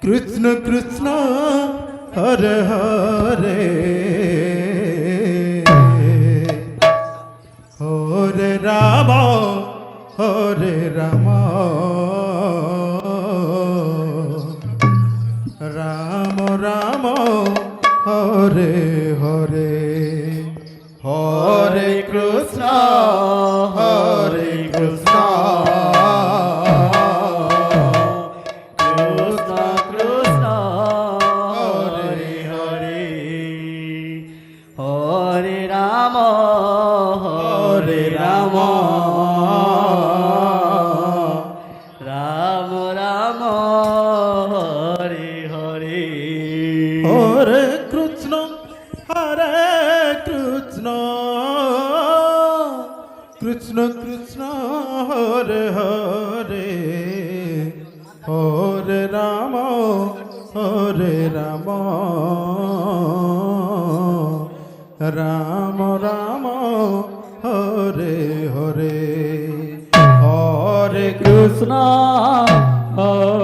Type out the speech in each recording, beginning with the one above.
कृष्ण कृष्ण हरे हरे हरे राम राम राम हरे हरे हरे कृष्ण कृष्ण कृष्ण हरे हरे हरे राम राम राम हरे हरे हरे कृष्ण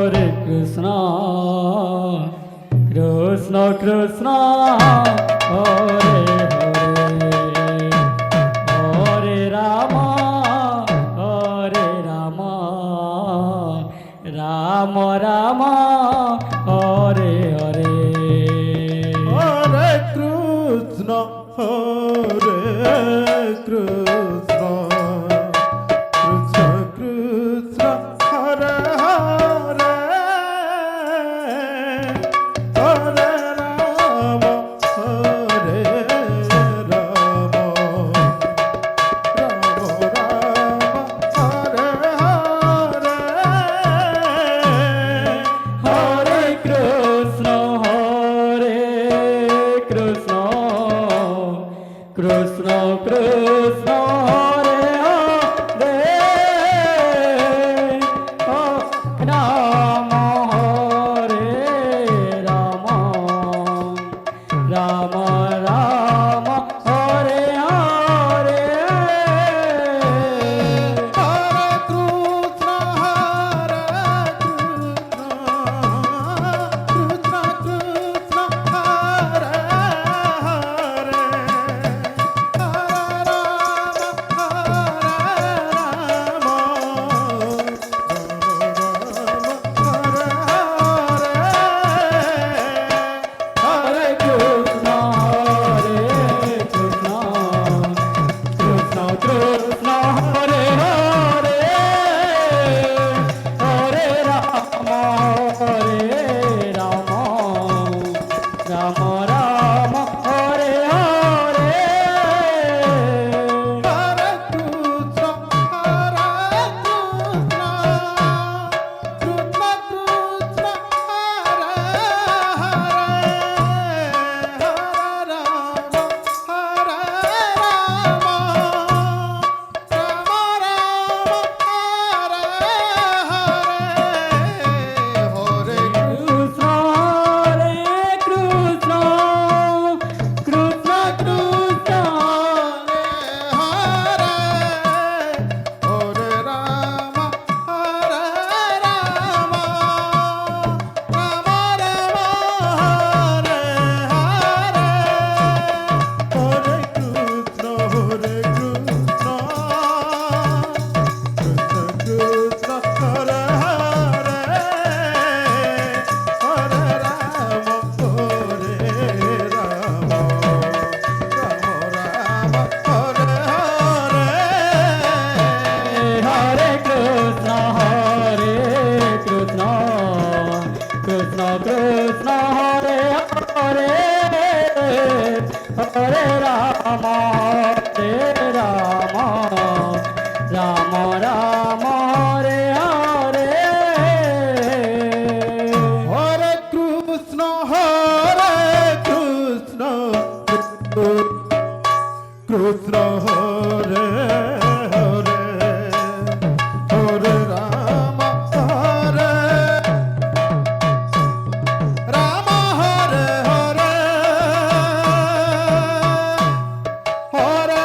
कृष्ण कृष्ण हरे राम राम हरे हरे हरे कृष्ण कृष्ण कृष्ण हरे हरे हरे राम कृष्ण कृष्ण हरे हरे राम हरे राम राम राम हरे हरे हरे कृष्ण कृष्ण कृष्ण हरे हरे हरे राम राम राम हरे हरे हरे कृष्ण कृष्ण हरे हरे हरे राम हरे हरे हरे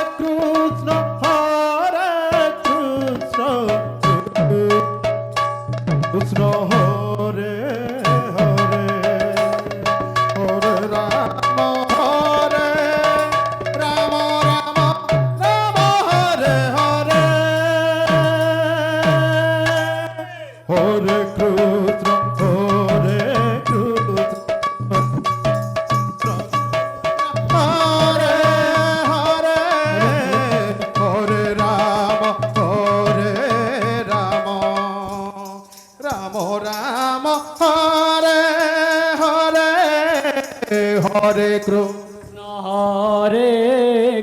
হরে কৃষ্ণ হরে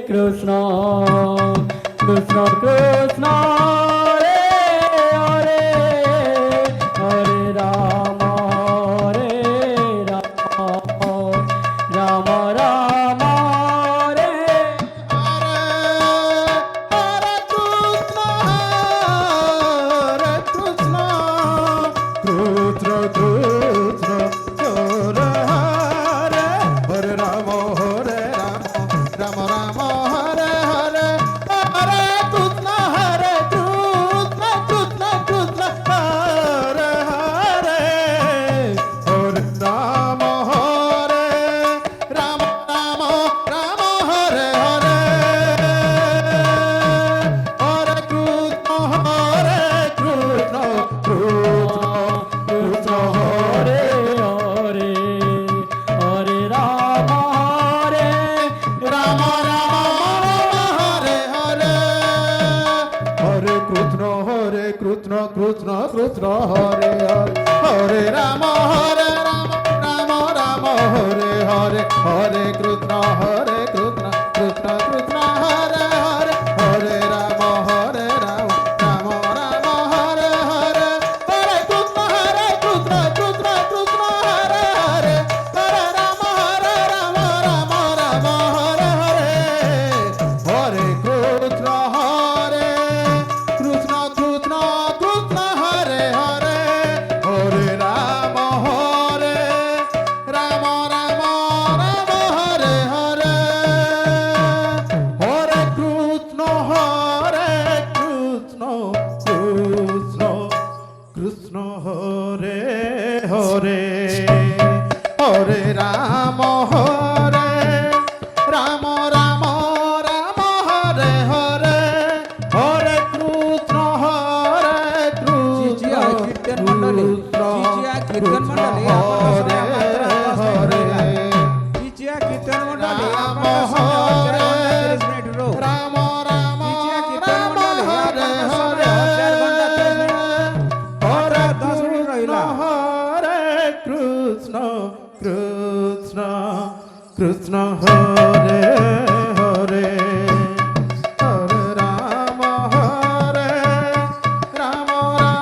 কৃষ্ণ কৃষ্ণ কৃষ্ণ হরে হরে হরে রাম রাম রাম হরে হরে কৃষ্ণ কৃষ্ণ কৃষ্ণ হরে হরে হরে রাম রাম রাম হরে হরে হরে কৃষ্ণ কৃষ্ণ কৃষ্ণ হরে হরে হরে রাম রাম রাম হরে হরে হরে কৃষ্ণ কৃষ্ণ কৃষ্ণ হরে হরে হরে রাম হরে রাম হরে হরে হরে কৃষ্ণ কৃষ্ণ কৃষ্ণ হরে হরে হরে রাম রাম রাম হরে হরে হরে কৃষ্ণ কৃষ্ণ কৃষ্ণ হরে হরে হরে রাম রাম রাম হরে হরে হরে কৃষ্ণ কৃষ্ণ কৃষ্ণ হরে হরে হরে রাম রাম রাম হরে হরে হরে কৃষ্ণ কৃষ্ণ কৃষ্ণ হরে হরে হরে রাম রাম রাম হরে হরে হরে কৃষ্ণ কৃষ্ণ কৃষ্ণ হরে হরে হরে রাম রাম রাম হরে হরে হরে কৃষ্ণ জিজিয়া কীর্তন মণ্ডলী, জিজিয়া কীর্তন মণ্ডলী, হরে হরে জিজিয়া কীর্তন মণ্ডলী, রাম আপনার সামনে হরে 30 মিনিট রোগ। রাম রাম জিজিয়া কীর্তন রাম মণ্ডলী, হরে আপনার সামনে হরে 4 ঘন্টা 30 মিনিট। হরে 10 মিনিট রইলা। হরে কৃষ্ণ কৃষ্ণ কৃষ্ণ হরে হরে হরে রাম রাম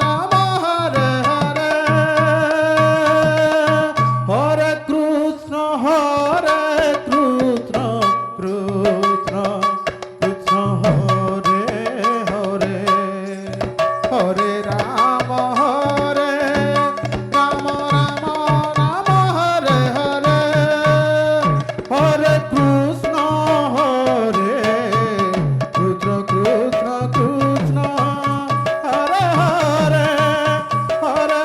রাম হরে হরে হরে কৃষ্ণ কৃষ্ণ কৃষ্ণ হরে হরে হরে রাম রাম হরে হরে হরে কৃষ্ণ কৃষ্ণ কৃষ্ণ হরে হরে হরে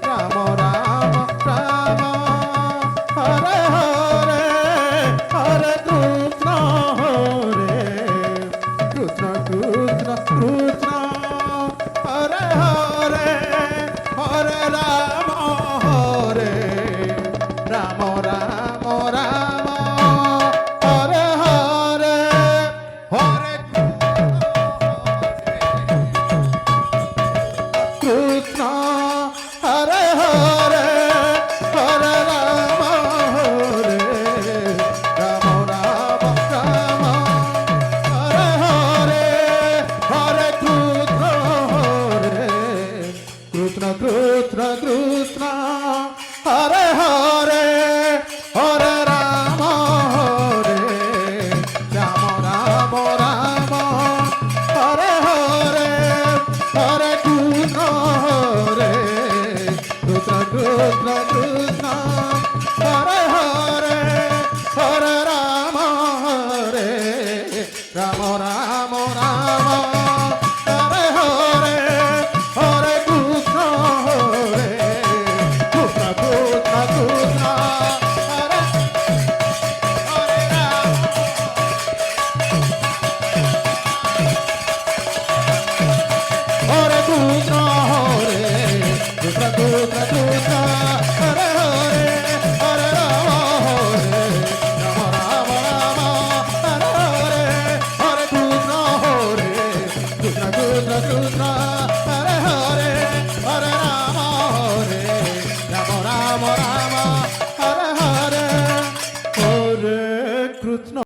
রাম রাম রাম হরে হরে হরে কৃষ্ণ কৃষ্ণ কৃষ্ণ হরে হরে হরে রাম রাম রাম হরে হরে হরে কৃষ্ণ হরে হরে হরে রাম রাম হরে হরে হরে কৃষ্ণ কৃষ্ণ হরে হরে হরে রাম রাম হরে হরে হরে কৃষ্ণ কৃষ্ণ হরে হরে হরে রাম রাম হরে হরে হরে কৃষ্ণ কৃষ্ণ হরে হরে রাম হরে কৃষ্ণ কৃষ্ণ হরে হরে হরে রাম রাম রাম হরে হরে হরে কৃষ্ণ কৃষ্ণ